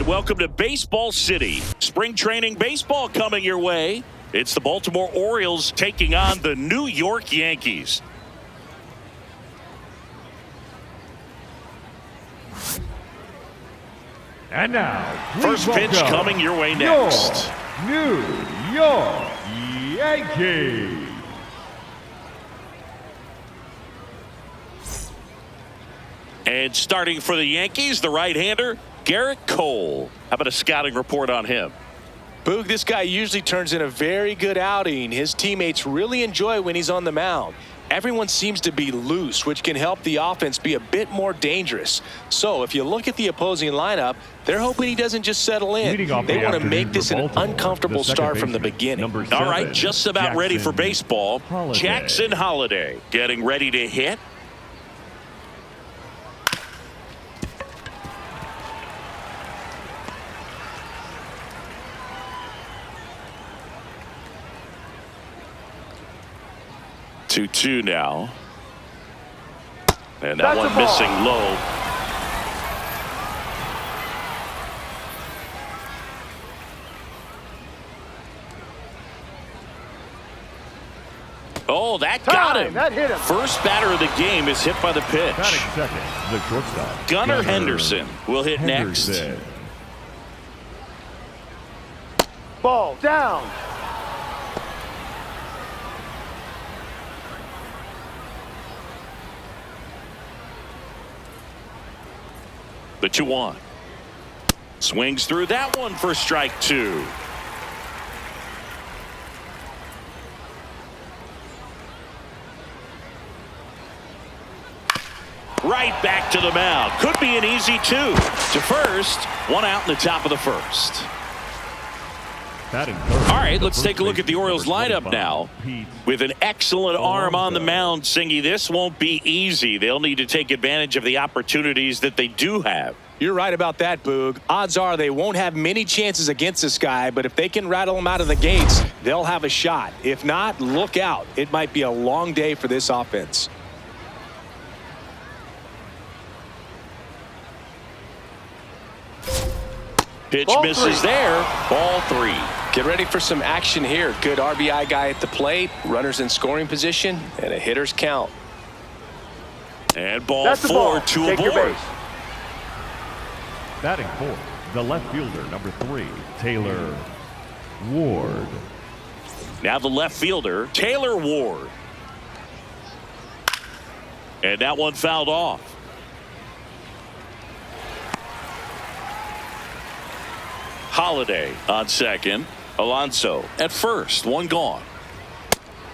and welcome to Baseball City. Spring training baseball coming your way. It's the Baltimore Orioles taking on the New York Yankees. And now, first pitch coming your way next. New York Yankees. And starting for the Yankees, the right-hander, Garrett Cole. How about a scouting report on him? Boog, this guy usually turns in a very good outing. His teammates really enjoy when he's on the mound. Everyone seems to be loose, which can help the offense be a bit more dangerous. So if you look at the opposing lineup, they're hoping he doesn't just settle in. They want to make this an uncomfortable start from the beginning. All right, just about ready for baseball. Jackson Holliday getting ready to hit. Two now, and that one missing low. Oh, that got him. That hit him. First batter of the game is hit by the pitch. Batting second, the shortstop, Gunnar Henderson will hit next. Ball down. The 2-1. Swings through that one for strike two. Right back to the mound. Could be an easy two. To first, one out in the top of the first. All right, let's take a look at the Orioles lineup now. With an excellent arm on the mound, Singy, this won't be easy. They'll need to take advantage of the opportunities that they do have. You're right about that, Boog. Odds are they won't have many chances against this guy, but if they can rattle him out of the gates, they'll have a shot. If not, look out. It might be a long day for this offense. Pitch misses there. Ball three. Get ready for some action here. Good RBI guy at the plate, runners in scoring position, and a hitter's count. And ball four, two aboard. Batting fourth, the left fielder, number 3, Taylor Ward. Now the left fielder, Taylor Ward. And that one fouled off. Holliday on second. Alonso at first. One gone.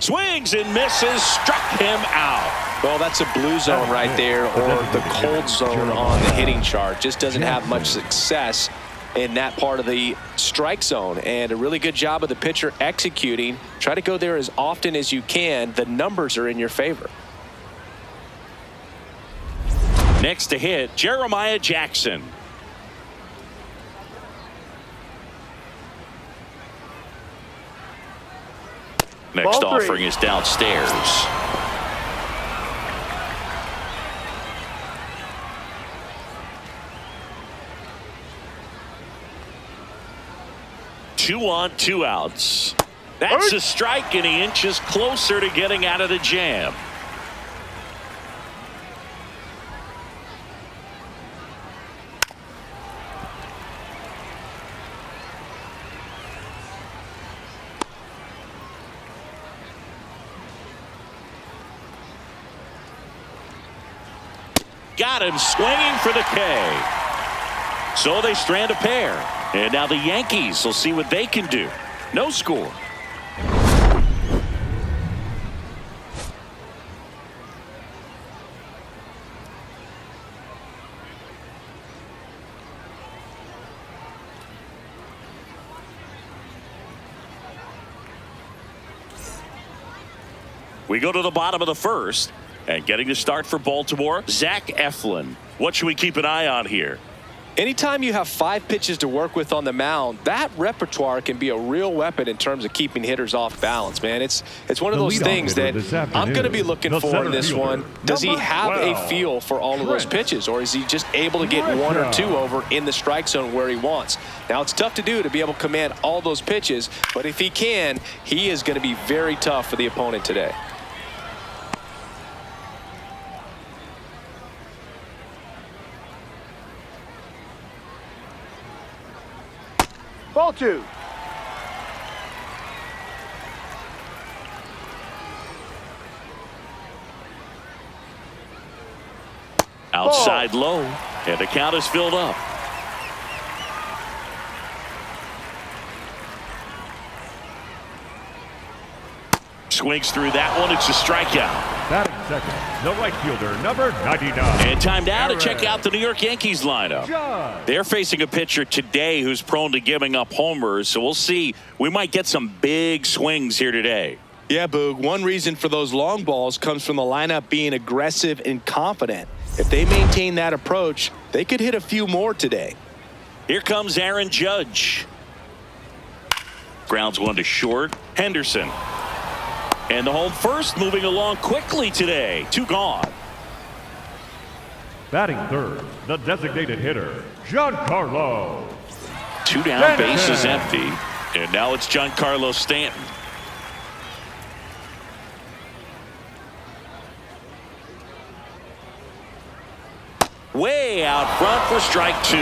Swings and misses. Struck him out. Well, that's a blue zone right there, or the cold zone on the hitting chart. Just doesn't have much success in that part of the strike zone. And a really good job of the pitcher executing. Try to go there as often as you can. The numbers are in your favor. Next to hit, Jeremiah Jackson. Next offering is downstairs. Two on, 2 outs. That's a strike, and he inches closer to getting out of the jam. Got him swinging for the K. So they strand a pair. And now the Yankees will see what they can do. No score. We go to the bottom of the first. And getting to start for Baltimore, Zach Eflin. What should we keep an eye on here? Anytime you have 5 pitches to work with on the mound, that repertoire can be a real weapon in terms of keeping hitters off balance, man. It's one of those things that I'm going to be looking for in this one. Does he have a feel for all of those pitches, or is he just able to get 1 or 2 over in the strike zone where he wants? Now, it's tough to do to be able to command all those pitches, but if he can, he is going to be very tough for the opponent today. Ball 2. Outside low, and the count is filled up. Swings through that one. It's a strikeout. Batting second, the right fielder, number 99. And time now to check out the New York Yankees lineup. They're facing a pitcher today who's prone to giving up homers, so we'll see. We might get some big swings here today. Yeah, Boog. One reason for those long balls comes from the lineup being aggressive and confident. If they maintain that approach, they could hit a few more today. Here comes Aaron Judge. Grounds one to short. Henderson. And the home first, moving along quickly today. 2 gone. Batting third, the designated hitter, Giancarlo. 2 down, base is empty. And now it's Giancarlo Stanton. Way out front for strike 2.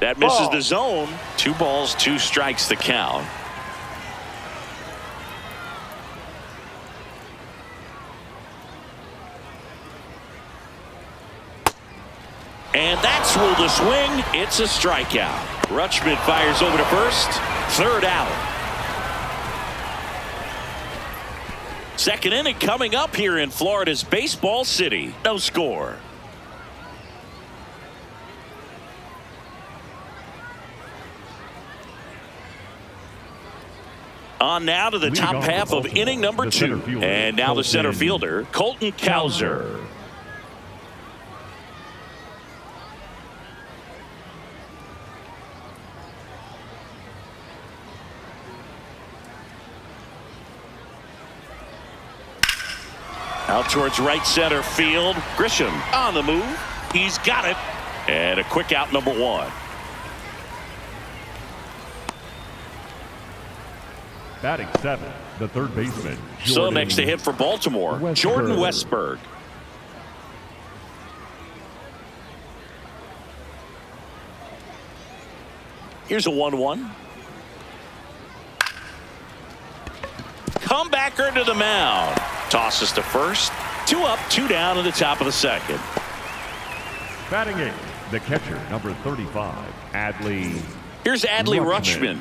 That misses the zone. 2 balls, 2 strikes the count. And that's ruled a swing. It's a strikeout. Rutschman fires over to first. 3rd out. Second inning coming up here in Florida's Baseball City. No score. On now to the top half of inning number 2. And now the center fielder, Colton Cowser. Out towards right center field. Grisham on the move. He's got it. And a quick out, number 1. Batting 7, the third baseman. So next to hit for Baltimore, Jordan Westburg. Here's a 1-1. Comebacker to the mound. Tosses to first. 2 up, 2 down in the top of the second. Batting 8, the catcher, number 35, Adley. Here's Adley Rutschman.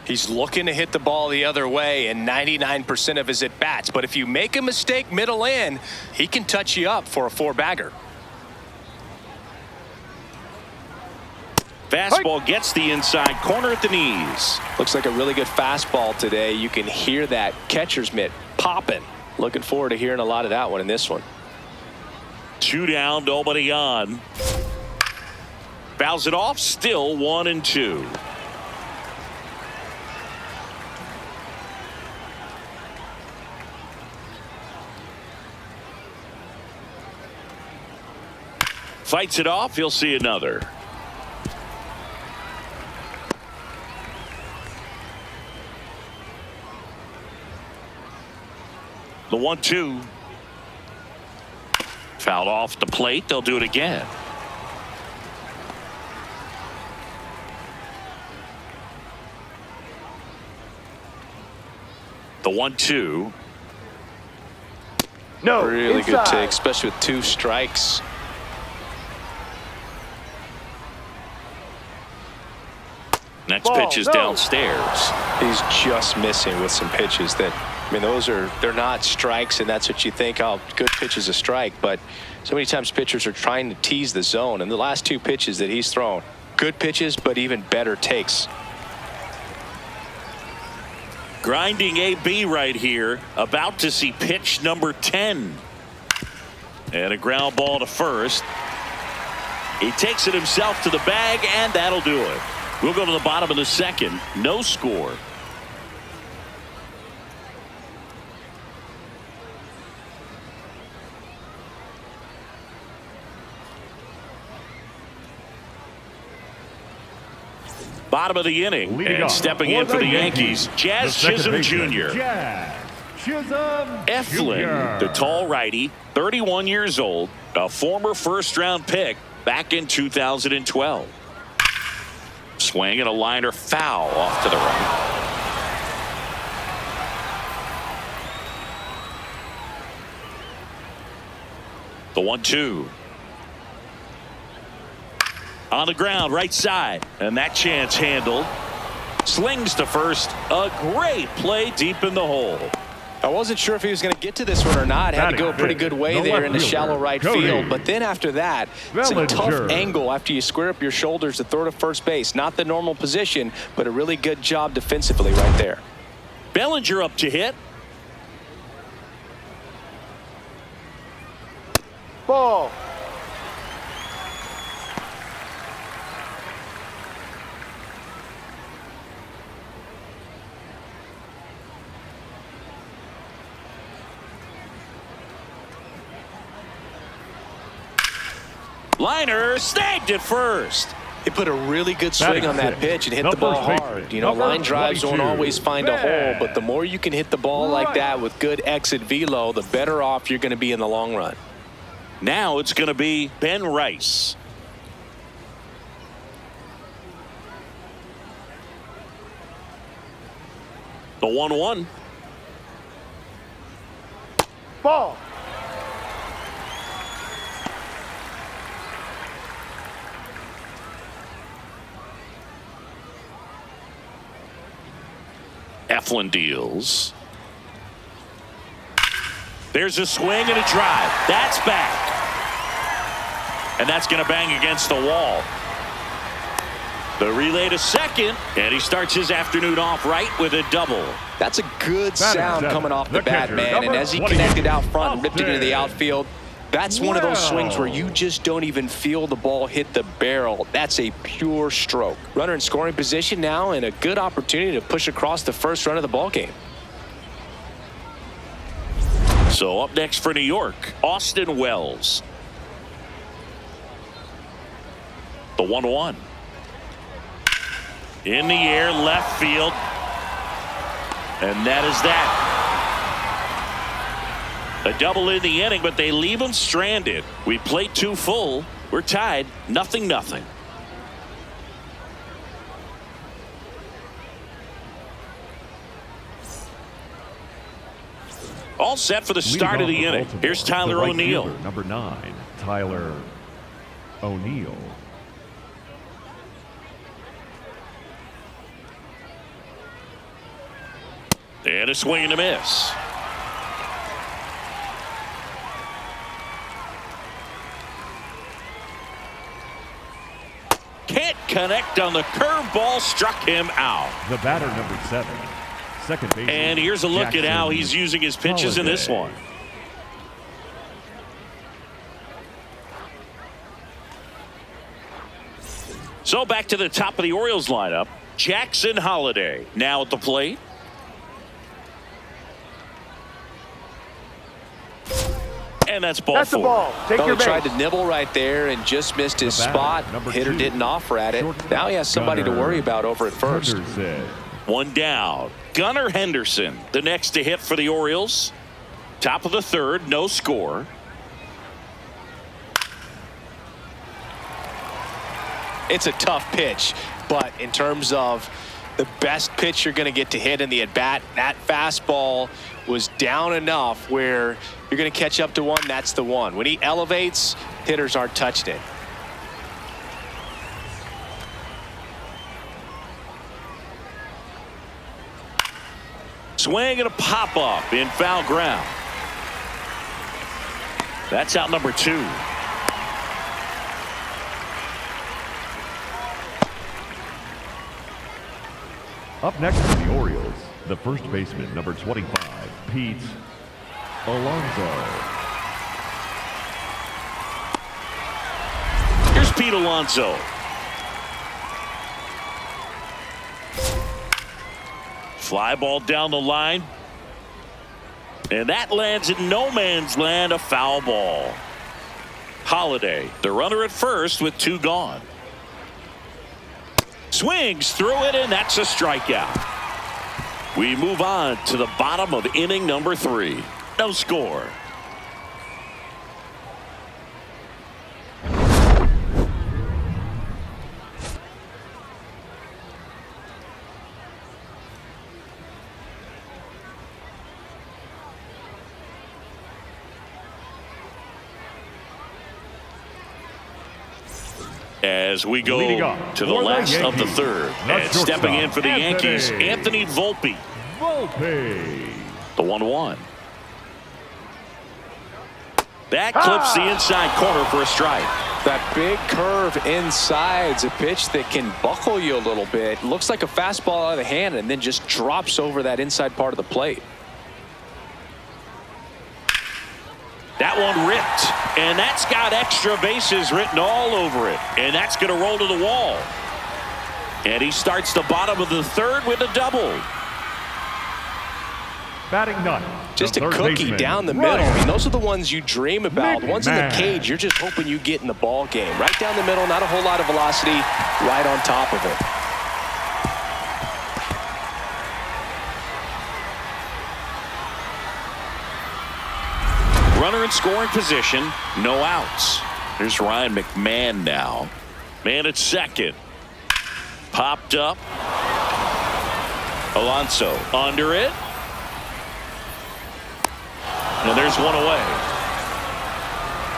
He's looking to hit the ball the other way in 99% of his at-bats. But if you make a mistake middle in, he can touch you up for a 4-bagger. Fastball gets the inside corner at the knees. Looks like a really good fastball today. You can hear that catcher's mitt popping. Looking forward to hearing a lot of that one in this one. 2 down, nobody on. Fouls it off, still 1-2. Fights it off, he'll see another. The 1-2. Fouled off the plate. They'll do it again. The 1-2. No, really inside. good take, especially with 2 strikes. Next pitch is downstairs. He's just missing with some pitches that, I mean, they're not strikes, and that's what you think, oh, good pitch is a strike. But so many times pitchers are trying to tease the zone, and the last 2 pitches that he's thrown, good pitches, but even better takes. Grinding AB right here. About to see pitch number 10. And a ground ball to first. He takes it himself to the bag, and that'll do it. We'll go to the bottom of the second. No score. Bottom of the inning. Leading And off stepping in for the Yankees, Jazz Chisholm Jr. Jazz Chisholm Eflin, Jr. the tall righty, 31 years old, a former first-round pick back in 2012. Swing and a liner foul off to the right. The 1-2. On the ground, right side, and that chance handled. Slings to first. A great play deep in the hole. I wasn't sure if he was going to get to this one or not. Had to go a pretty good way there in the shallow right field. But then after that, it's a tough angle after you square up your shoulders to throw to first base. Not the normal position, but a really good job defensively right there. Bellinger up to hit. Ball. Liner snagged it first. He put a really good swing on that pitch and hit the ball hard. You know, line drives don't always find a hole, but the more you can hit the ball like that with good exit velo, the better off you're going to be in the long run. Now it's going to be Ben Rice. The 1-1. Ball. Eflin deals. There's a swing and a drive. That's back. And that's going to bang against the wall. The relay to second, and he starts his afternoon off right with a double. That's a good sound coming off the bat, man. And as he connected out front and ripped it into the outfield, that's one of those swings where you just don't even feel the ball hit the barrel. That's a pure stroke. Runner in scoring position now, and a good opportunity to push across the first run of the ball game. So up next for New York, Austin Wells. The 1-1. In the air, left field. And that is that. A double in the inning, but they leave him stranded. We played 2 full. We're tied, 0-0. All set for the start of the inning. Here's Tyler O'Neill. Number 9, Tyler O'Neill. And a swing and a miss. Can't connect on the curveball, struck him out. The batter, number 7, second base. And here's a look at how he's using his pitches in this one. So back to the top of the Orioles lineup. Jackson Holliday now at the plate. And that's ball That's the 4. ball. Take your He base. tried to nibble right there and just missed his spot. Hitter didn't offer at it. Now he has somebody to worry about over at first. One down. Gunnar Henderson, the next to hit for the Orioles. Top of the third, no score. It's a tough pitch, but in terms of the best pitch you're going to get to hit in the at-bat, that fastball was down enough where you're going to catch up to one. That's the one. When he elevates, hitters aren't touching it. Swing and a pop-up in foul ground. That's out number 2. Up next for the Orioles, The first baseman, number 25, Pete Alonso. Here's Pete Alonso. Fly ball down the line. And that lands in no man's land, a foul ball. Holiday, the runner at first with 2 gone. Swings through it, and that's a strikeout. We move on to the bottom of inning number 3. No score. As we go to the last of the 3rd. And stepping in for the Yankees, Anthony Volpe. The 1-1. That clips the inside corner for a strike. That big curve inside's a pitch that can buckle you a little bit. Looks like a fastball out of the hand and then just drops over that inside part of the plate. That one ripped, and that's got extra bases written all over it, and that's going to roll to the wall. And he starts the bottom of the 3rd with a double. Batting ninth, just a cookie down the middle. I mean, those are the ones you dream about. The ones in the cage, you're just hoping you get in the ball game. Right down the middle, not a whole lot of velocity, right on top of it. Runner in scoring position, no outs. Here's Ryan McMahon now. Man at second. Popped up. Alonso under it. And there's one away.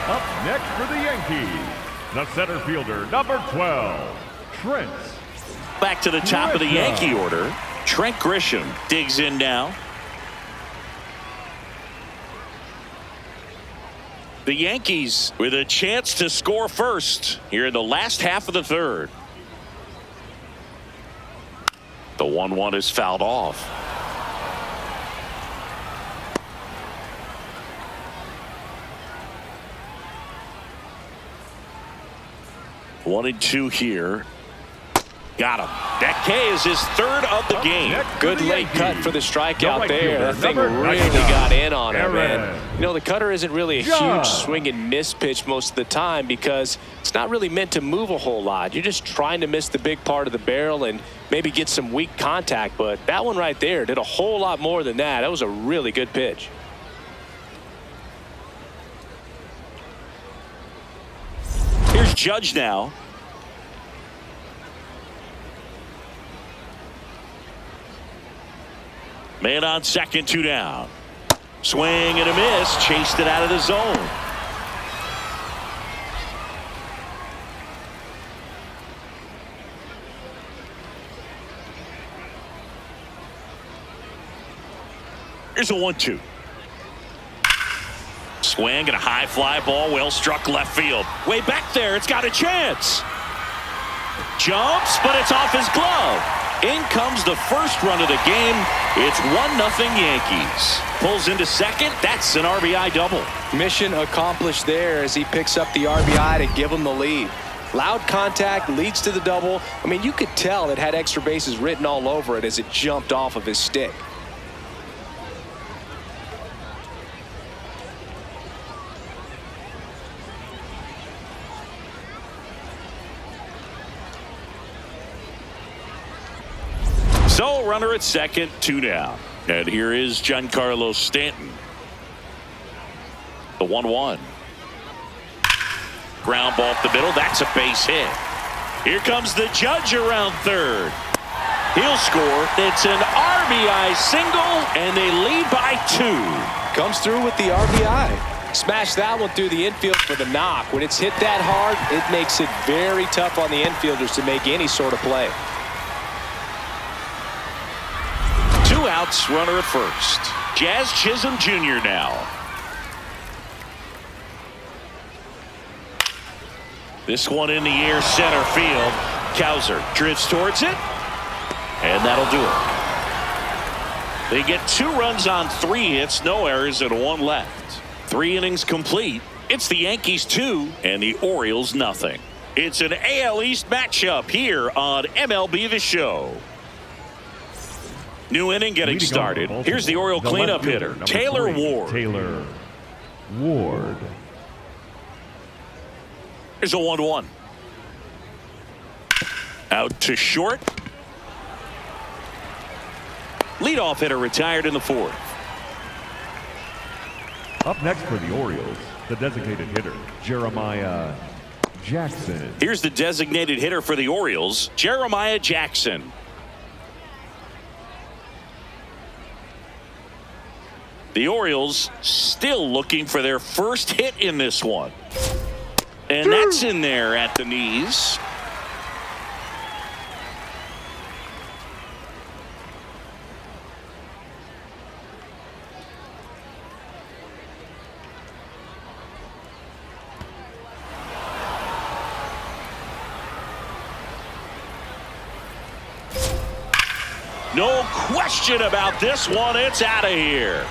Up next for the Yankees, the center fielder, number 12, Trent. Back to the top of the Yankee order. Trent Grisham digs in now. The Yankees with a chance to score first here in the last half of the 3rd. The 1-1 is fouled off. One and 2 here. Got him. That K is his 3rd of the game. Good late cut for the strikeout there. That thing really got in on him, man. You know, the cutter isn't really a huge swing and miss pitch most of the time because it's not really meant to move a whole lot. You're just trying to miss the big part of the barrel and maybe get some weak contact. But that one right there did a whole lot more than that. That was a really good pitch. Here's Judge now. Man on second, 2 down. Swing and a miss. Chased it out of the zone. Here's a 1-2. Swing and a high fly ball. Well struck left field. Way back there. It's got a chance. Jumps, but it's off his glove. In comes the first run of the game. It's 1-0 Yankees. Pulls into second. That's an RBI double. Mission accomplished there as he picks up the RBI to give him the lead. Loud contact leads to the double. I mean, you could tell it had extra bases written all over it as it jumped off of his stick. So, runner at second, 2 down. And here is Giancarlo Stanton. The 1-1. Ground ball up the middle. That's a base hit. Here comes the Judge around third. He'll score. It's an RBI single, and they lead by 2. Comes through with the RBI. Smash that one through the infield for the knock. When it's hit that hard, it makes it very tough on the infielders to make any sort of play. 2 outs, runner at first. Jazz Chisholm Jr. now. This one in the air, center field. Cowser drifts towards it, and that'll do it. They get 2 runs on 3 hits, no errors, and 1 left. 3 innings complete. It's the Yankees 2 and the Orioles nothing. It's an AL East matchup here on MLB The Show. New inning getting started. Here's the Oriole cleanup hitter, Taylor Ward. Taylor Ward. Here's a 1-1. Out to short. Leadoff hitter retired in the 4th. Up next for the Orioles, the designated hitter, Jeremiah Jackson. Here's the designated hitter for the Orioles, Jeremiah Jackson. The Orioles still looking for their first hit in this one. And that's in there at the knees. No question about this one. It's out of here.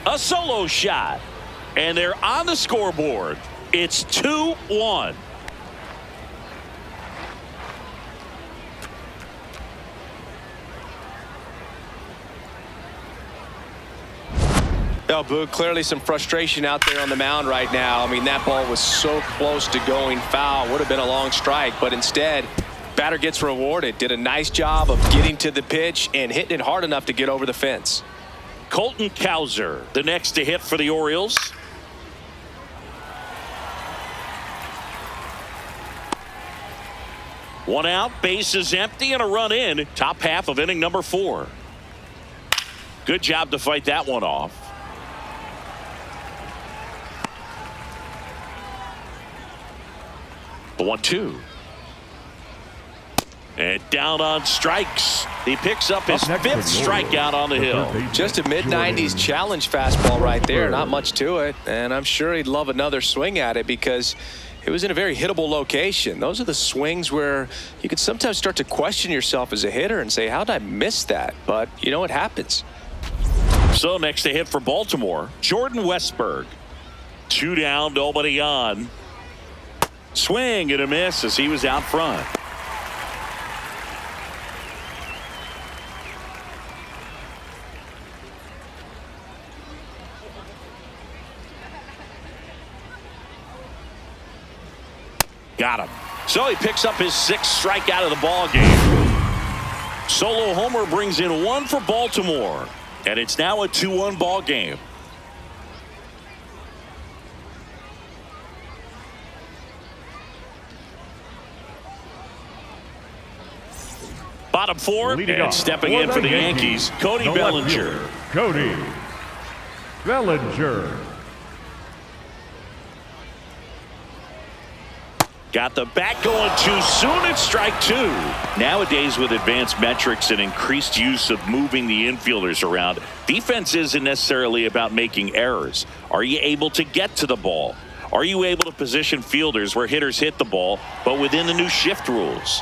A solo shot. And they're on the scoreboard. It's 2-1. Oh, Boog, clearly some frustration out there on the mound right now. I mean, that ball was so close to going foul. Would have been a long strike, but instead, batter gets rewarded. Did a nice job of getting to the pitch and hitting it hard enough to get over the fence. Colton Cowser, the next to hit for the Orioles. One out, bases empty, and a run in. Top half of inning number 4. Good job to fight that one off. The 1-2. And down on strikes. He picks up his 5th strikeout on the hill. Just a mid-90s challenge fastball right there. Not much to it. And I'm sure he'd love another swing at it because it was in a very hittable location. Those are the swings where you can sometimes start to question yourself as a hitter and say, how did I miss that? But, you know, it happens. So next to hit for Baltimore, Jordan Westburg. 2 down, nobody on. Swing and a miss as he was out front. Got him. So he picks up his 6th strikeout of the ball game. Solo homer brings in 1 for Baltimore, and it's now a 2-1 ball game. Bottom 4, and stepping in for the Yankees, Cody Bellinger. Cody Bellinger. Got the bat going too soon. It's strike 2. Nowadays, with advanced metrics and increased use of moving the infielders around, defense isn't necessarily about making errors. Are you able to get to the ball? Are you able to position fielders where hitters hit the ball, but within the new shift rules?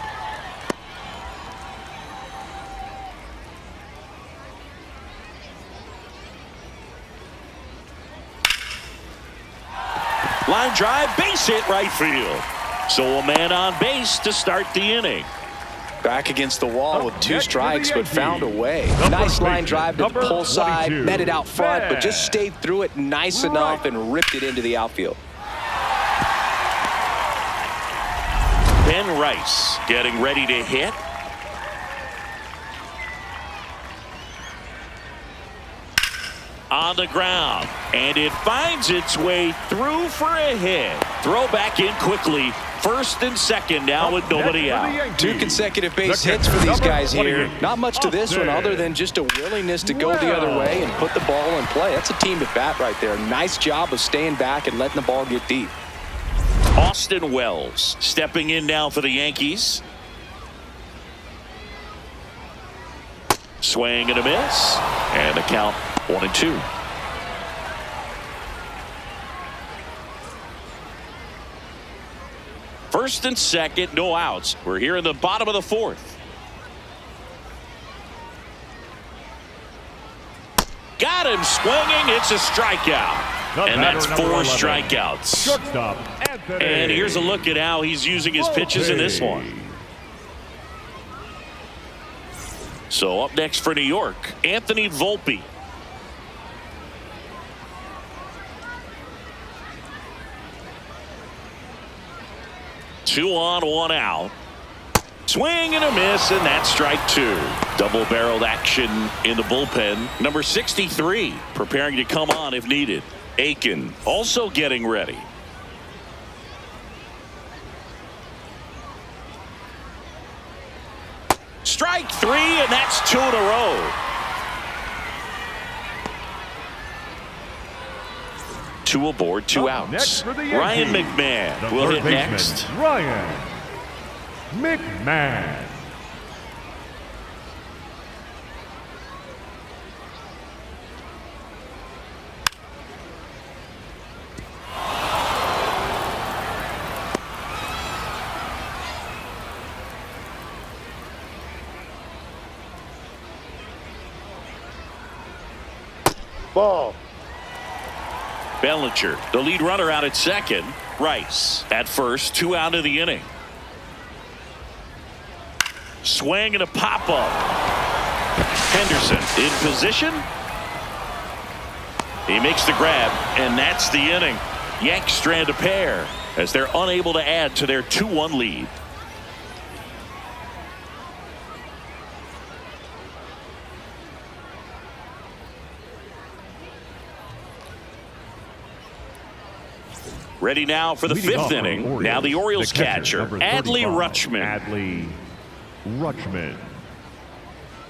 Line drive, base hit right field. So a man on base to start the inning. Back against the wall with 2 strikes, but found a way. Nice line drive to the pull side, met it out front, but just stayed through it nice enough and ripped it into the outfield. Ben Rice getting ready to hit. On the ground, and it finds its way through for a hit. Throw back in quickly. First and second now with nobody out. 2 consecutive base hits for these guys here. Not much to this one other than just a willingness to go the other way and put the ball in play. That's a team at bat right there. Nice job of staying back and letting the ball get deep. Austin Wells stepping in now for the Yankees. Swing and a miss, and the count 1-2. First and second, no outs. We're here in the bottom of the fourth. Got him swinging. It's a strikeout. And that's 4 strikeouts. Shortstop, Anthony. And here's a look at how he's using his pitches in this one. So up next for New York, Anthony Volpe. Two on, one out. Swing and a miss, and that's strike 2. Double-barreled action in the bullpen. Number 63 preparing to come on if needed. Aiken also getting ready. Strike 3, and that's 2 in a row. 2 aboard, 2 outs. Ryan McMahon will hit next. Ryan McMahon. Ball. Bellinger, the lead runner out at second. Rice at first, 2 out of the inning. Swing and a pop-up. Henderson in position. He makes the grab, and that's the inning. Yanks strand a pair as they're unable to add to their 2-1 lead. Ready now for the 5th inning. Now the Orioles catcher, Adley Rutschman.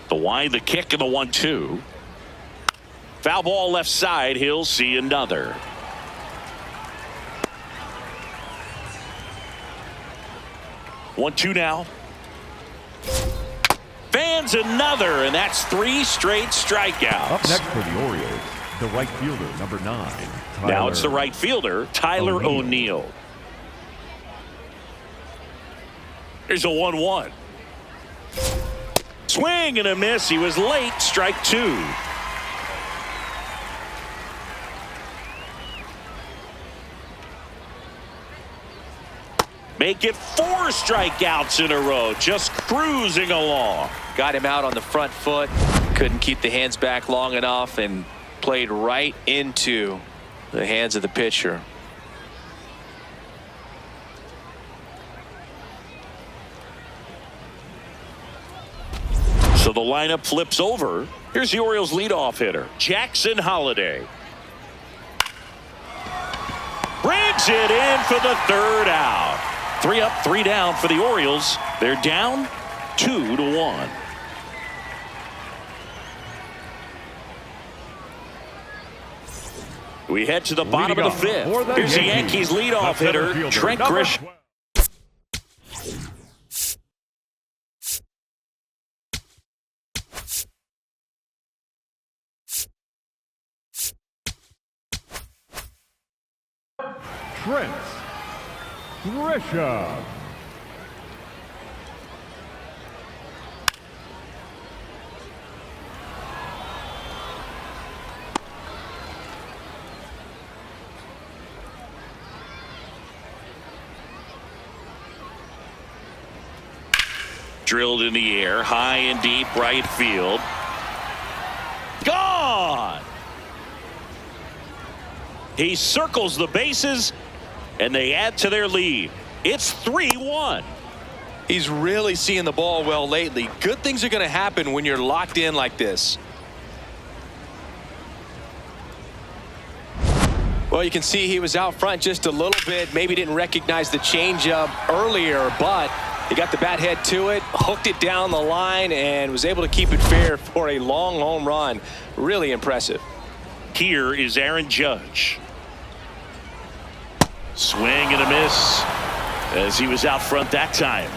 The wide, the kick, and the 1-2. Foul ball left side. He'll see another. One, 2 now. Fans another, and that's 3 straight strikeouts. Up next for the Orioles, the right fielder, number 9. Now it's the right fielder, Tyler O'Neill. Here's a 1-1. Swing and a miss. He was late. Strike 2. Make it 4 strikeouts in a row. Just cruising along. Got him out on the front foot. Couldn't keep the hands back long enough and played right into the hands of the pitcher. So the lineup flips over. Here's the Orioles leadoff hitter, Jackson Holliday. Brings it in for the 3rd out. 3 up, 3 down for the Orioles. They're down 2-1. We head to the bottom of the 5th. Here's the Yankees leadoff hitter, Trent Grisham. Trent Grisham. Drilled in the air, high and deep right field. Gone! He circles the bases, and they add to their lead. It's 3-1. He's really seeing the ball well lately. Good things are going to happen when you're locked in like this. Well, you can see he was out front just a little bit. Maybe didn't recognize the changeup earlier, but he got the bat head to it, hooked it down the line, and was able to keep it fair for a long home run. Really impressive. Here is Aaron Judge. Swing and a miss as he was out front that time.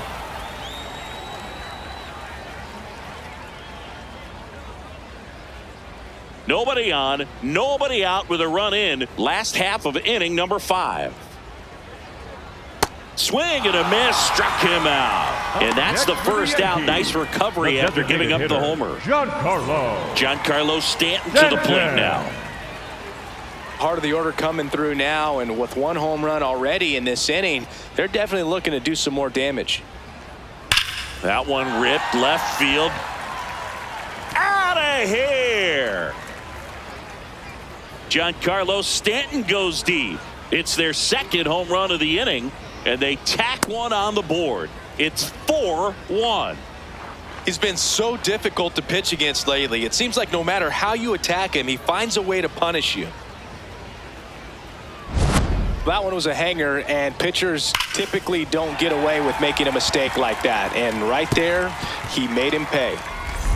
Nobody on, nobody out with a run in. Last half of inning number 5. Swing and a miss, struck him out. And that's the first out. Nice recovery after giving up the homer. Giancarlo Stanton to the plate now. Part of the order coming through now, and with one home run already in this inning, they're definitely looking to do some more damage. That one ripped left field. Out of here. Giancarlo Stanton goes deep. It's their second home run of the inning, and they tack one on the board. It's 4-1. He's been so difficult to pitch against lately. It seems like no matter how you attack him, he finds a way to punish you. That one was a hanger, and pitchers typically don't get away with making a mistake like that. And right there, he made him pay.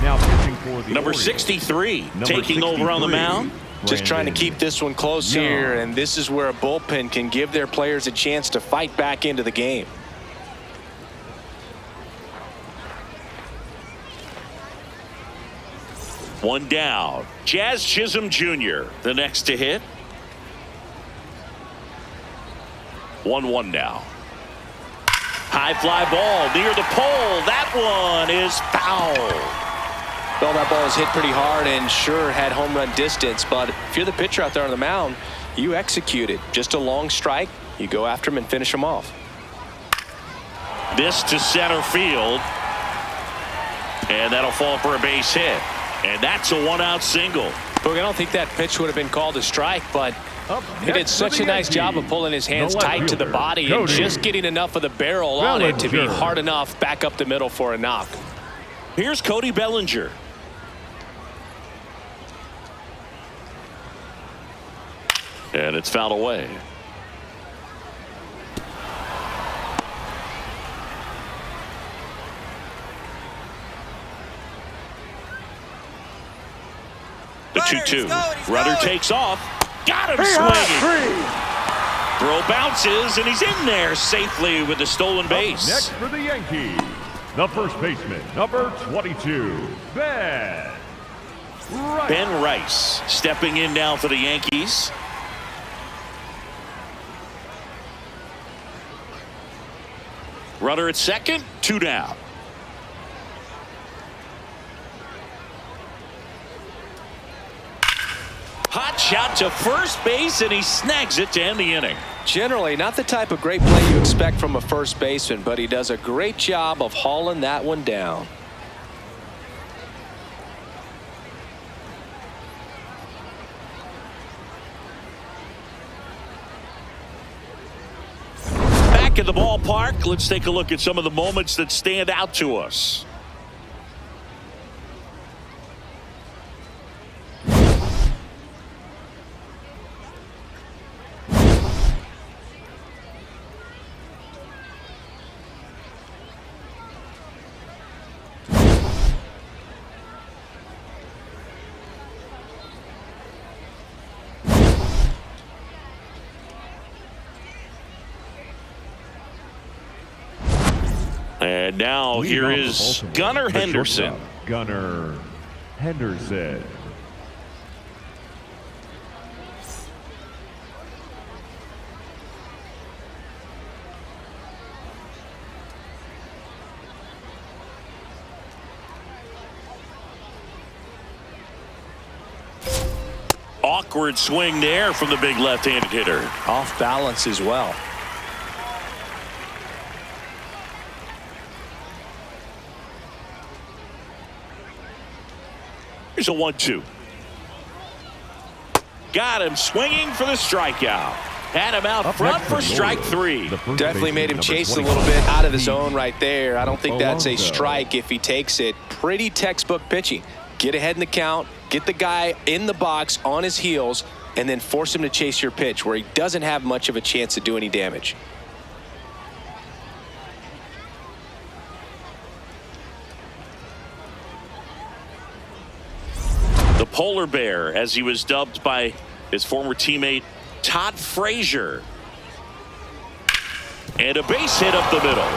Now pitching for the Number Orioles. 63 taking over on the mound. Just trying to keep this one close here, and this is where a bullpen can give their players a chance to fight back into the game. One down. Jazz Chisholm Jr. the next to hit. 1-1 now. High fly ball near the pole. That one is foul. Well, that ball was hit pretty hard and sure had home run distance, but if you're the pitcher out there on the mound, you execute it. Just a long strike. You go after him and finish him off. This to center field. And that'll fall for a base hit. And that's a one-out single. Look, I don't think that pitch would have been called a strike, but he did such a nice job of pulling his hands tight to the body and just getting enough of the barrel on it to be hard enough back up the middle for a knock. Here's Cody Bellinger. And it's fouled away. The 2-2. Rudder takes off. Got him swinging. Throw bounces, and he's in there safely with the stolen base. Next for the Yankees, the first baseman, number 22, Ben Rice. Ben Rice stepping in now for the Yankees. Runner at second, 2 down. Hot shot to first base, and he snags it to end the inning. Generally, not the type of great play you expect from a first baseman, but he does a great job of hauling that one down. Back at the ballpark, let's take a look at some of the moments that stand out to us. And now here is Gunnar Henderson. Gunnar Henderson. Awkward swing there from the big left-handed hitter. Off balance as well. Here's a 1-2. Got him swinging for the strikeout. Had him out front for strike 3. Definitely made him chase a little bit out of the zone right there. I don't think that's a strike if he takes it. Pretty textbook pitching. Get ahead in the count, get the guy in the box on his heels, and then force him to chase your pitch where he doesn't have much of a chance to do any damage. The polar bear, as he was dubbed by his former teammate Todd Frazier. And a base hit up the middle.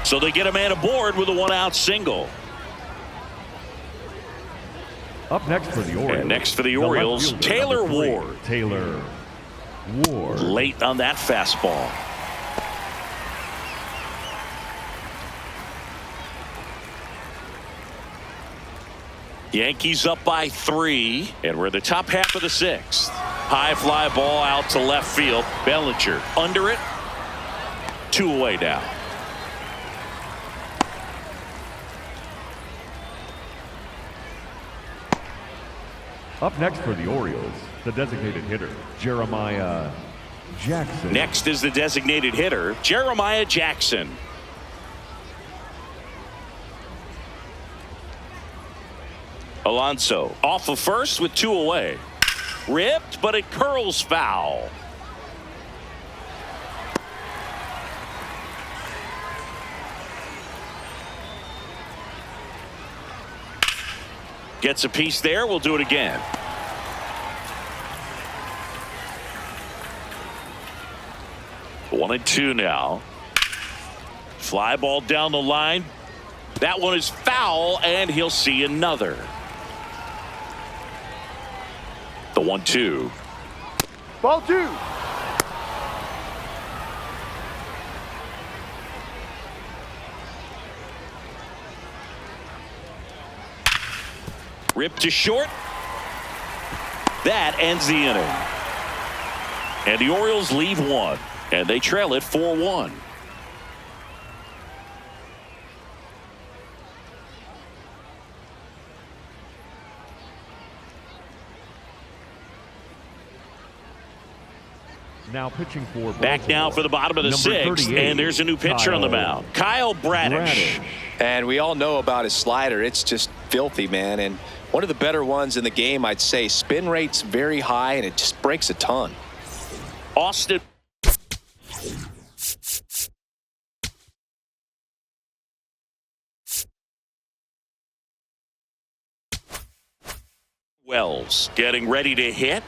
So they get a man aboard with a 1-out single. Up next for the Orioles. And next for the Orioles, Taylor Ward. Taylor Ward. Late on that fastball. Yankees up by 3, and we're in the top half of the 6th. High fly ball out to left field. Bellinger under it. 2 away now. Up next for the Orioles, the designated hitter, Jeremiah Jackson. Next is the designated hitter, Jeremiah Jackson. Alonso off of first with 2 away. Ripped, but it curls foul. Gets a piece there. We'll do it again. One and 2 now. Fly ball down the line. That one is foul, and he'll see another. The 1-2. Ball 2. Ripped to short. That ends the inning. And the Orioles leave 1, and they trail it 4-1. Now pitching for Back now for the bottom of the 6th, and there's a new pitcher on the mound, Kyle Bradish. And we all know about his slider. It's just filthy, man. And one of the better ones in the game, I'd say. Spin rate's very high, and it just breaks a ton. Austin. Wells getting ready to hit.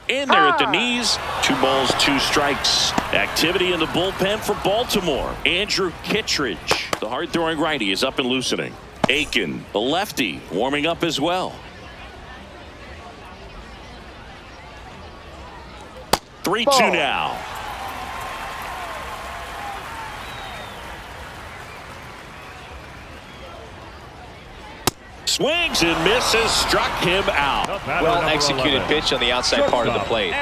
In there at the knees. 2 balls, 2 strikes. Activity in the bullpen for Baltimore. Andrew Kittredge, the hard-throwing righty, is up and loosening. Aiken, the lefty, warming up as well. 3-2 now. Swings and misses, struck him out. Well executed pitch on the outside part of the plate.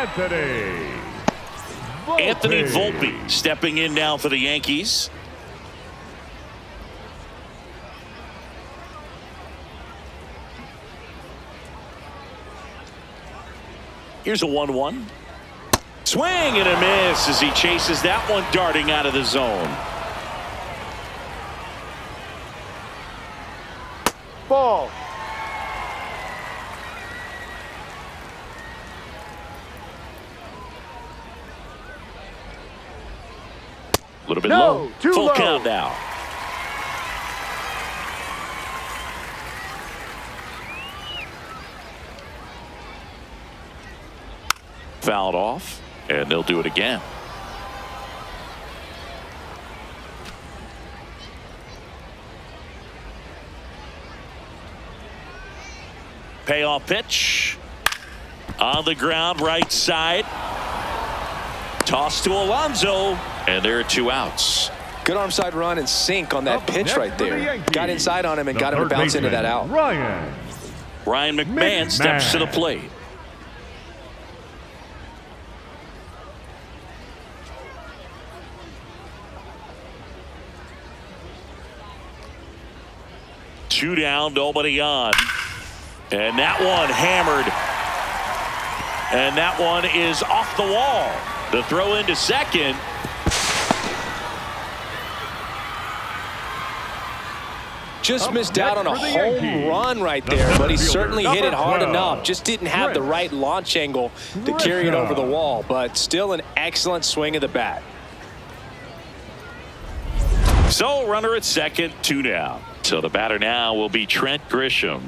Anthony Volpe stepping in now for the Yankees. Here's a 1-1. Swing and a miss as he chases that one darting out of the zone. Ball. A little bit No, low. too Full low. count now. Fouled off, and they'll do it again. Payoff pitch. On the ground, right side. Toss to Alonso, and there are 2 outs. Good arm side run and sink on that Up pitch next right for the there. Yankees, Got inside on him and the got him to third bounce into baseman, that out. Ryan McMahon steps to the plate. Two down, nobody on. And that one hammered. And that one is off the wall. The throw into second. Just Up missed out on a next for the home Yankees, run right the there, center but he fielder, certainly hit it number hard 12, enough. Just didn't have the Chris. right launch angle to carry it over the wall, but still an excellent swing of the bat. So runner at second, 2 down. So the batter now will be Trent Grisham.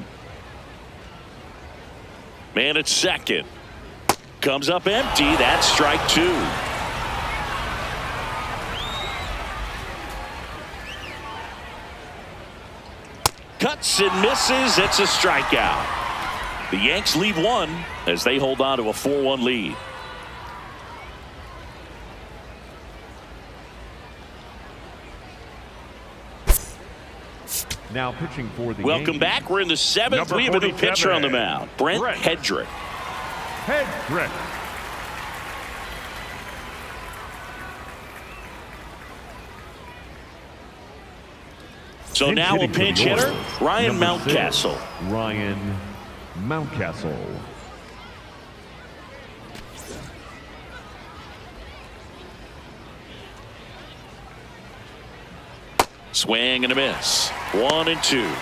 Man at second. Comes up empty. That's strike 2. Cuts and misses. It's a strikeout. The Yanks leave one as they hold on to a 4-1 lead. Now pitching for the Welcome Yankees. back. We're in the 7th. Number We have a new 47, pitcher on the mound. Brent Hedrick. Hedrick. So now a pinch hitter, Ryan Mountcastle. Ryan Mountcastle. Swing and a miss. 1-2.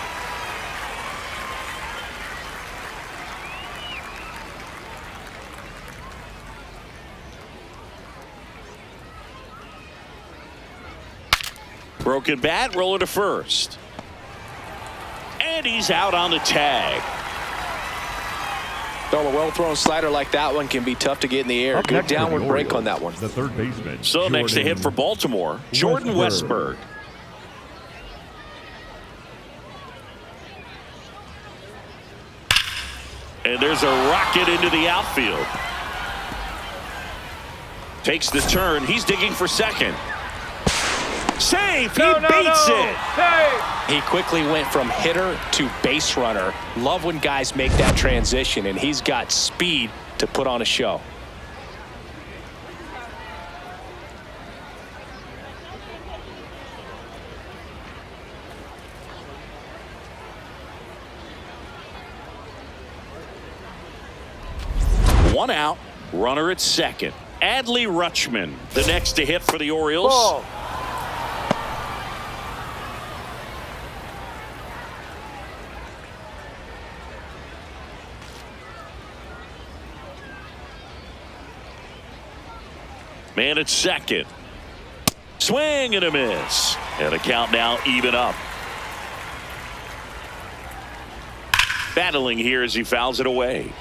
Broken bat, roller to first. And he's out on the tag. Well, a well-thrown slider like that one can be tough to get in the air. Up Good next for the downward break Orioles, on that one. The third baseman. So next to hit for Baltimore, Jordan Westburg. And there's a rocket into the outfield. Takes the turn. He's digging for second. Safe. He beats it. He quickly went from hitter to base runner. Love when guys make that transition, and he's got speed to put on a show. One out. Runner at second. Adley Rutschman, the next to hit for the Orioles. Ball. Man at second. Swing and a miss. And a count now even up. Battling here as he fouls it away.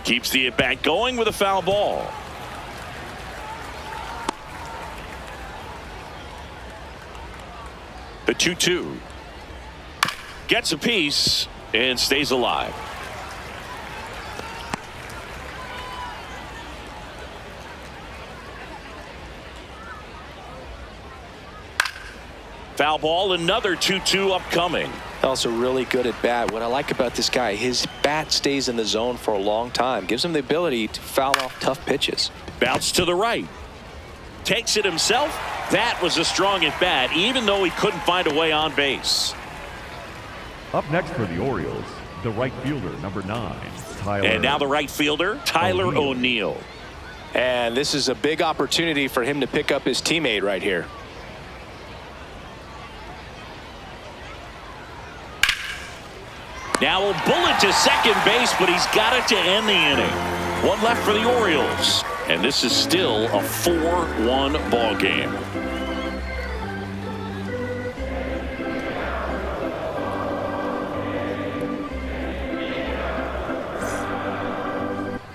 Keeps the at-bat going with a foul ball. The 2-2. Gets a piece and stays alive. Foul ball, another 2-2 upcoming. Also really good at bat. What I like about this guy, his bat stays in the zone for a long time. Gives him the ability to foul off tough pitches. Bounce to the right. Takes it himself. That was a strong at bat, even though he couldn't find a way on base. Up next for the Orioles, the right fielder, number 9, Tyler. And now the right fielder, Tyler O'Neill. And this is a big opportunity for him to pick up his teammate right here. Now a bullet to second base, but he's got it to end the inning. One left for the Orioles, and this is still a 4-1 ball game.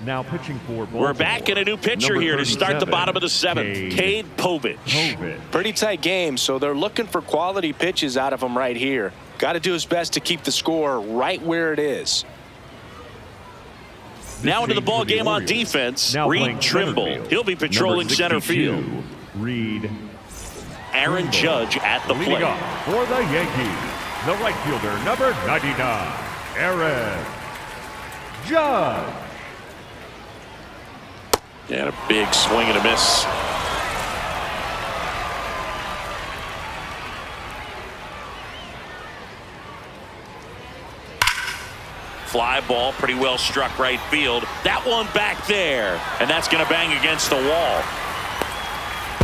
Now pitching for Baltimore. We're back in a new pitcher Number here to start the 37, bottom of the 7th. Cade Povich. Pretty tight game, so they're looking for quality pitches out of him right here. Got to do his best to keep the score right where it is. Now into the ball game on defense, Reed Trimble. He'll be patrolling center field. Reed. Aaron Judge at the Leading plate. up for the Yankees, the right fielder, number 99, Aaron Judge. And a big swing and a miss. Fly ball, pretty well struck right field. That one back there, and that's going to bang against the wall.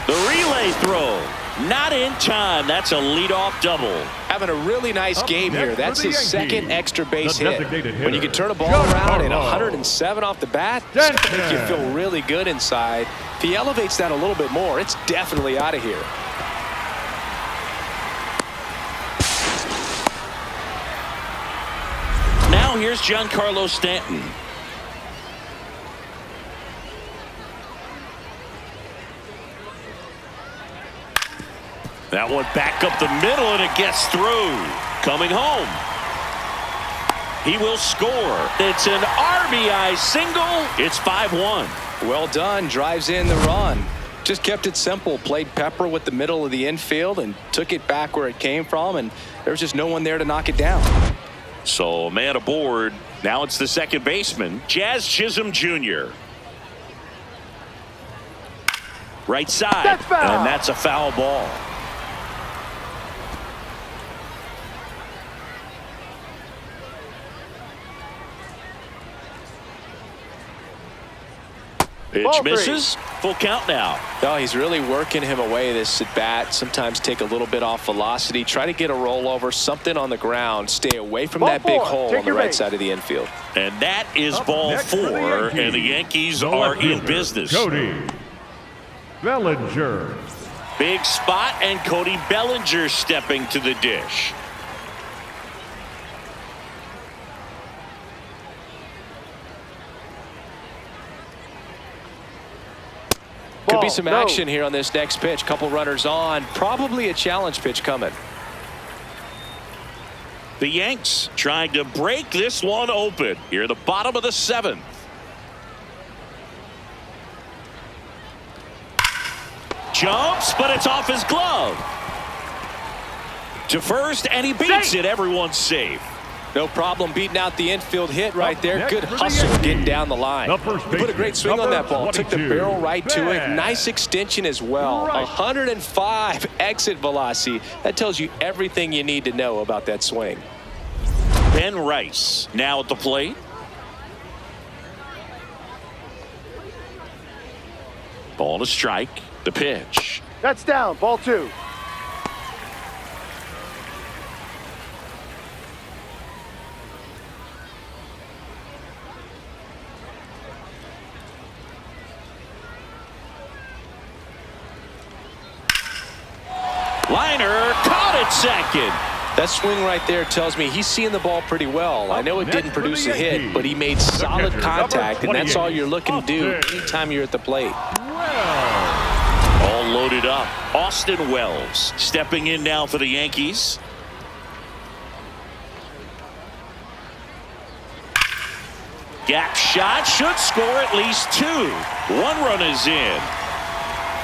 The relay throw, not in time. That's a leadoff double. Having a really nice game here. That's his second extra base hit. When you can turn a ball John around in Harbaugh. 107 off the bat, it's going to make you feel really good inside. If he elevates that a little bit more, it's definitely out of here. Now here's Giancarlo Stanton. That one back up the middle, and it gets through. Coming home. He will score. It's an RBI single. It's 5-1. Well done. Drives in the run. Just kept it simple. Played pepper with the middle of the infield and took it back where it came from, and there was just no one there to knock it down. So, man aboard. Now it's the second baseman, Jazz Chisholm Jr. Right side. That's foul. And that's a foul ball. Pitch Ball misses. Full count now. No, he's really working him away this at bat. Sometimes take a little bit off velocity. Try to get a rollover, something on the ground. Stay away from Ball that big four. hole Take on the your right base. side of the infield. And that is Up ball next for the 4, and the Yankees, Yankees the are left in fielder, business. Cody Bellinger. Big spot, and Cody Bellinger stepping to the dish. Could be Ball, some no. action here on this next pitch. Couple runners on. Probably a challenge pitch coming. The Yanks trying to break this one open here at the bottom of the 7th. Jumps, but it's off his glove. To first, and he beats Safe. it. Everyone's safe. No problem beating out the infield hit right Up there. next Good for the hustle Yankees, getting down the line. the first He put a great swing on baseman, that ball. Took the 22, barrel right to it. Ben. Nice extension as well. Right. 105 exit velocity. That tells you everything you need to know about that swing. Ben Rice now at the plate. Ball to strike. The pitch. That's down. Ball 2. Liner caught at second. That swing right there tells me he's seeing the ball pretty well. I know it Next didn't for the produce a hit, Yankees, but he made the solid catcher, contact, number and that's all 28, you're looking to do Austin. anytime you're at the plate. Well, All loaded up. Austin Wells stepping in now for the Yankees. Gap shot should score at least 2. 1 run is in.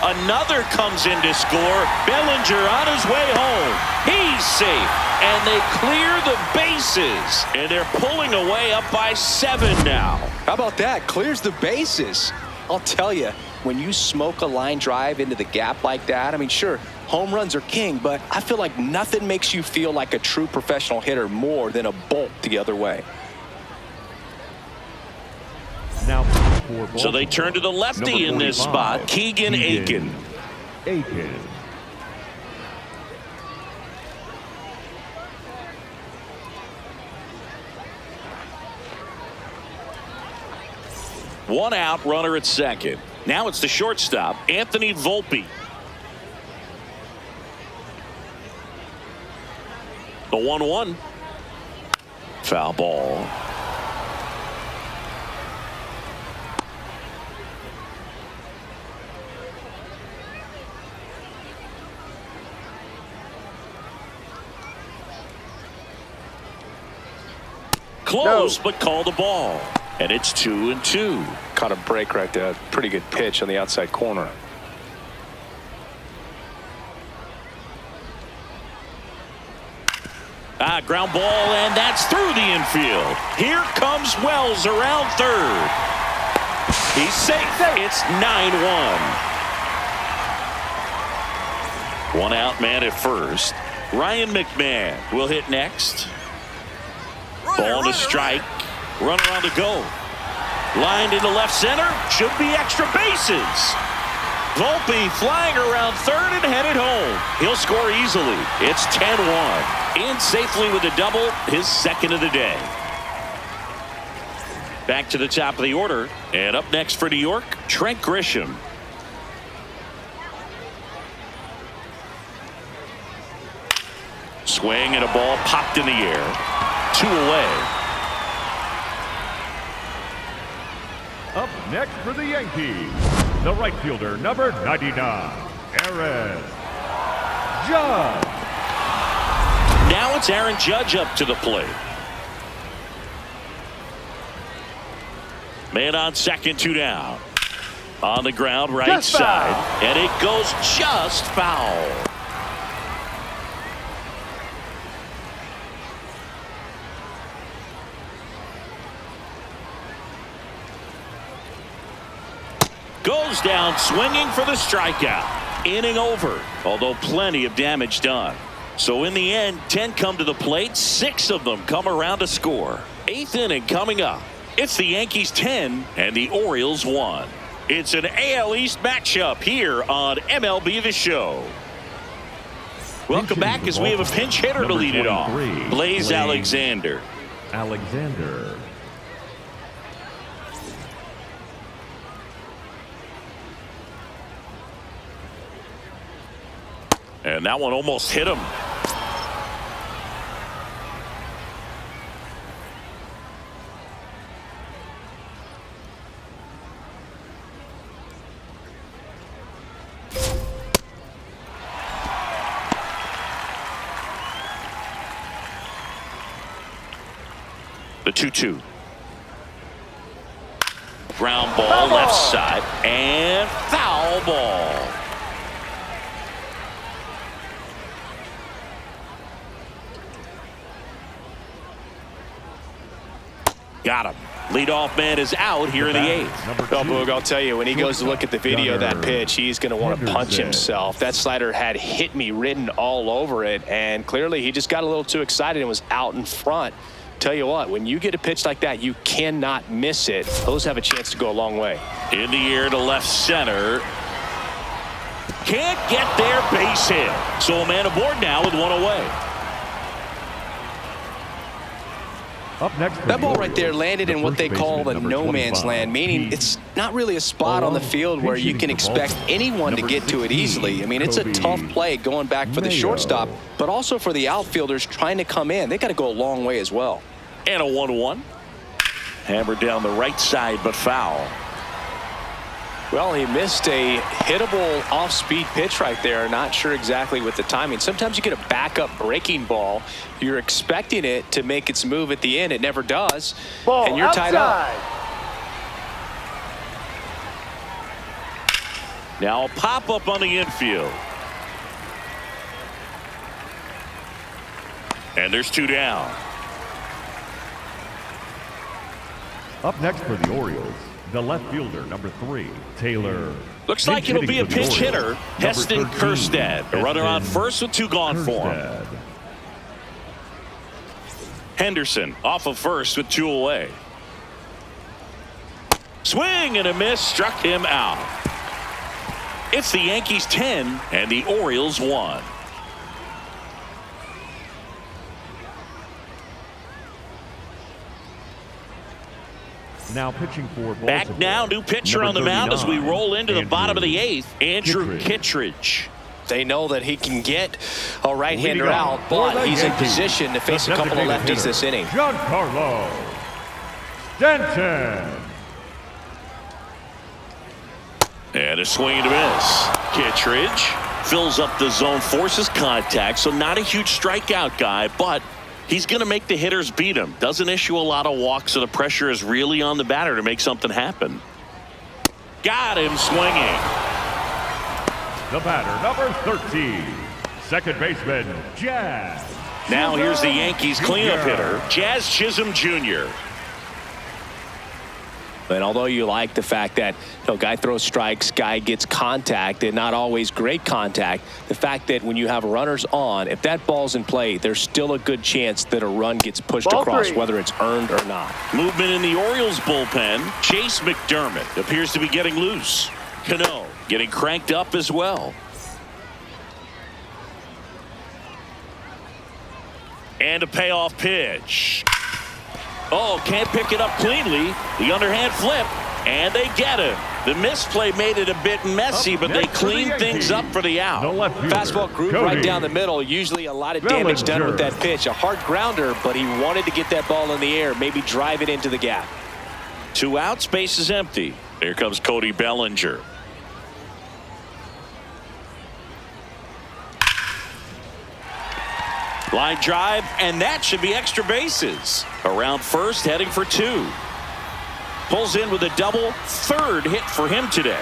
Another comes in to score. Bellinger on his way home. He's safe. And they clear the bases. And they're pulling away up by 7 now. How about that? Clears the bases. I'll tell you, when you smoke a line drive into the gap like that, I mean, sure, home runs are king, but I feel like nothing makes you feel like a true professional hitter more than a bolt the other way. now for So Baltimore, they turn to the lefty number in this 45, spot, Keegan Aiken. Aiken. One out, runner at second. Now it's the shortstop, Anthony Volpe. The 1-1. Foul ball. Close, but call the ball. And it's 2-2. Caught a break right there. Pretty good pitch on the outside corner. Ground ball, and that's through the infield. Here comes Wells around third. He's safe. It's 9-1. One out man at first. Ryan McMahon will hit next. Ball to strike. Runner on the go. Lined into left center. Should be extra bases. Volpe flying around third and headed home. He'll score easily. It's 10-1. In safely with a double, his second of the day. Back to the top of the order. And up next for New York, Trent Grisham. Swing and a ball popped in the air. 2 away. Up next for the Yankees, the right fielder, number 99, Aaron Judge. Now it's Aaron Judge up to the plate. Man on second, 2 down. On the ground, right Just side. foul. And it goes just foul. Goes down swinging for the strikeout. Inning over, although plenty of damage done. So in the end, 10 come to the plate, 6 of them come around to score. 8th inning coming up. It's the Yankees 10 and the Orioles 1. It's an AL East matchup here on MLB The Show. Welcome back as we have a pinch hitter to lead it off. Blaze Alexander. And that one almost hit him. The 2-2. Ground ball left side and foul ball. Got him. Leadoff man is out here in the 8th. Well, Boog, I'll tell you, when he goes to look at the video of that pitch, he's going to want to punch himself. That slider had hit me written all over it, and clearly he just got a little too excited and was out in front. Tell you what, when you get a pitch like that, you cannot miss it. Those have a chance to go a long way. In the air to left center. Can't get there, base hit. So a man aboard now with 1 away. Up next, That ball right there landed in what they call the no man's land, meaning it's not really a spot on the field where you can expect anyone to get to it easily. I mean, it's a tough play going back for the shortstop, but also for the outfielders trying to come in. They got to go a long way as well. And a 1-1. Hammered down the right side, but foul. Well, he missed a hittable off-speed pitch right there. Not sure exactly with the timing. Sometimes you get a backup breaking ball. You're expecting it to make its move at the end. It never does. Ball and you're tied up. Now a pop-up on the infield. And there's 2 down. Up next for the Orioles, the left fielder, number 3, Taylor. Looks like it'll be a pinch hitter, Heston Kjerstad. A runner on first with 2 gone for him. Henderson off of first with 2 away. Swing and a miss, struck him out. It's the Yankees 10 and the Orioles 1. Now pitching for Baltimore. Back now, new pitcher on the mound as we roll into the bottom of the 8th. Andrew Kittredge. They know that he can get a right-hander out, but he's in position to face a couple of lefties this inning. Giancarlo Stanton. And a swing and a miss. Kittredge fills up the zone, forces contact, so not a huge strikeout guy, but he's going to make the hitters beat him. Doesn't issue a lot of walks, so the pressure is really on the batter to make something happen. Got him swinging. The batter, number 13, second baseman, Jazz. Now here's the Yankees cleanup hitter, Jazz Chisholm Jr. And although you like the fact that guy throws strikes, guy gets contact, and not always great contact, the fact that when you have runners on, if that ball's in play, there's still a good chance that a run gets pushed across, whether it's earned or not. Movement in the Orioles bullpen. Chase McDermott appears to be getting loose. Cano getting cranked up as well. And a payoff pitch. Oh, can't pick it up cleanly. The underhand flip, and they get him. The misplay made it a bit messy, but they cleaned things up for the out. Fastball groove right down the middle. Usually a lot of damage done with that pitch. A hard grounder, but he wanted to get that ball in the air, maybe drive it into the gap. 2 out, space is empty. Here comes Cody Bellinger. Line drive, and that should be extra bases. Around first, heading for 2. Pulls in with a double, third hit for him today.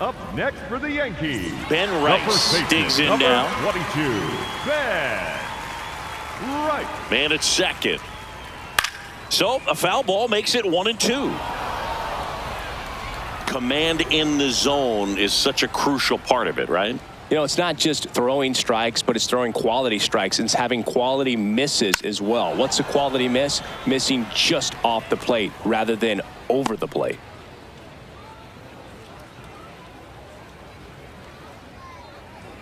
Up next for the Yankees, Ben Rice digs in number now. 22, Ben Rice. Man at second. So a foul ball makes it 1-2. Command in the zone is such a crucial part of it, right? You know, it's not just throwing strikes, but it's throwing quality strikes and it's having quality misses as well. What's a quality miss? Missing just off the plate rather than over the plate.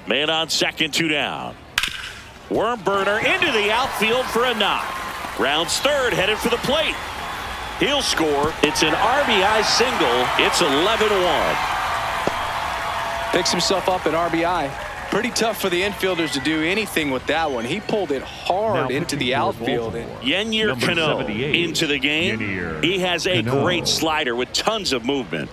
Man on second, 2 down. Worm burner into the outfield for a knock. Rounds third, headed for the plate. He'll score. It's an RBI single. It's 11-1. Picks himself up at RBI. Pretty tough for the infielders to do anything with that one. He pulled it hard into the outfield. Yennier Cano into the game. He has a great slider with tons of movement.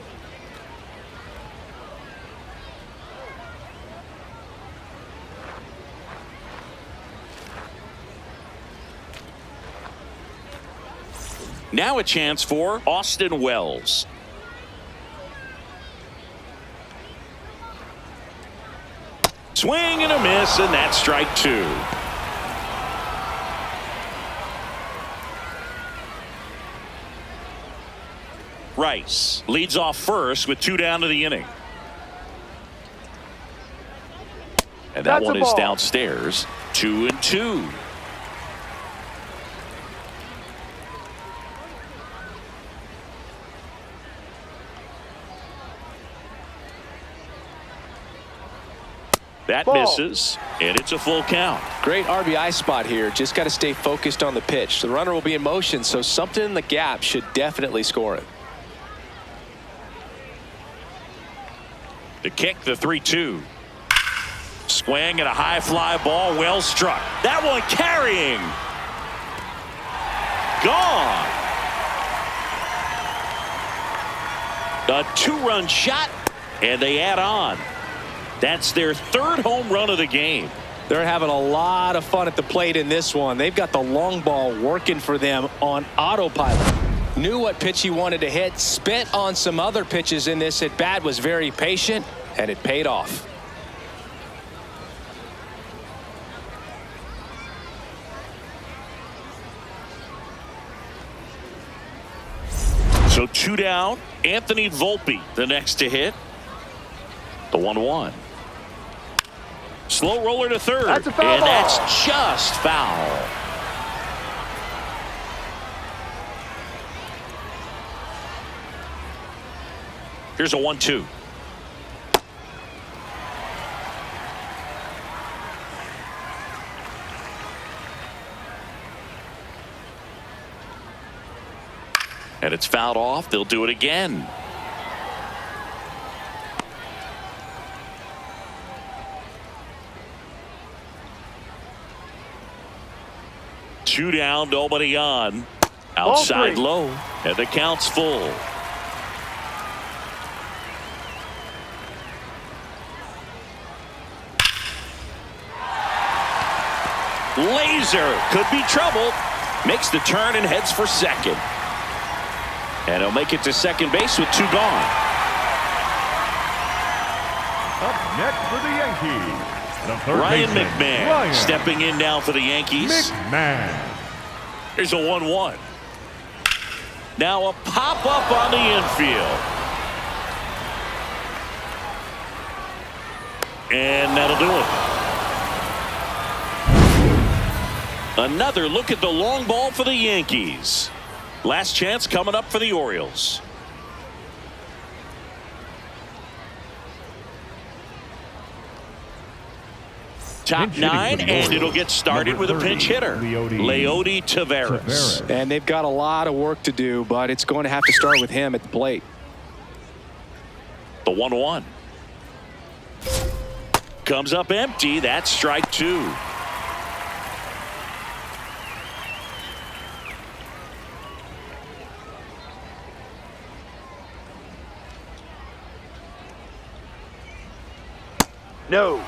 Now a chance for Austin Wells. Swing and a miss, and that's strike 2. Rice leads off first with 2 down to the inning. And that one is downstairs. 2-2. That misses, and it's a full count. Great RBI spot here. Just got to stay focused on the pitch. The runner will be in motion, so something in the gap should definitely score it. The kick, the 3-2. Swing and a high fly ball, well struck. That one carrying. Gone. A 2-run shot, and they add on. That's their 3rd home run of the game. They're having a lot of fun at the plate in this one. They've got the long ball working for them on autopilot. Knew what pitch he wanted to hit, spent on some other pitches in this at bat, was very patient, and it paid off. So 2 down. Anthony Volpe, the next to hit. The 1-1. Slow roller to third. That's a foul and ball. That's just foul. Here's a 1-2. And it's fouled off. They'll do it again. Two down, nobody on. Outside low, and the count's full. Laser could be trouble. Makes the turn and heads for second. And he'll make it to second base with 2 gone. Up next for the Yankees, the third Ryan baseman, McMahon Ryan stepping in now for the Yankees. McMahon. Here's a 1-1. Now a pop-up on the infield. And that'll do it. Another look at the long ball for the Yankees. Last chance coming up for the Orioles. Top 9, and it'll get started with a pinch hitter, Leody Taveras. And they've got a lot of work to do, but it's going to have to start with him at the plate. The 1-1. Comes up empty. That's strike 2. No.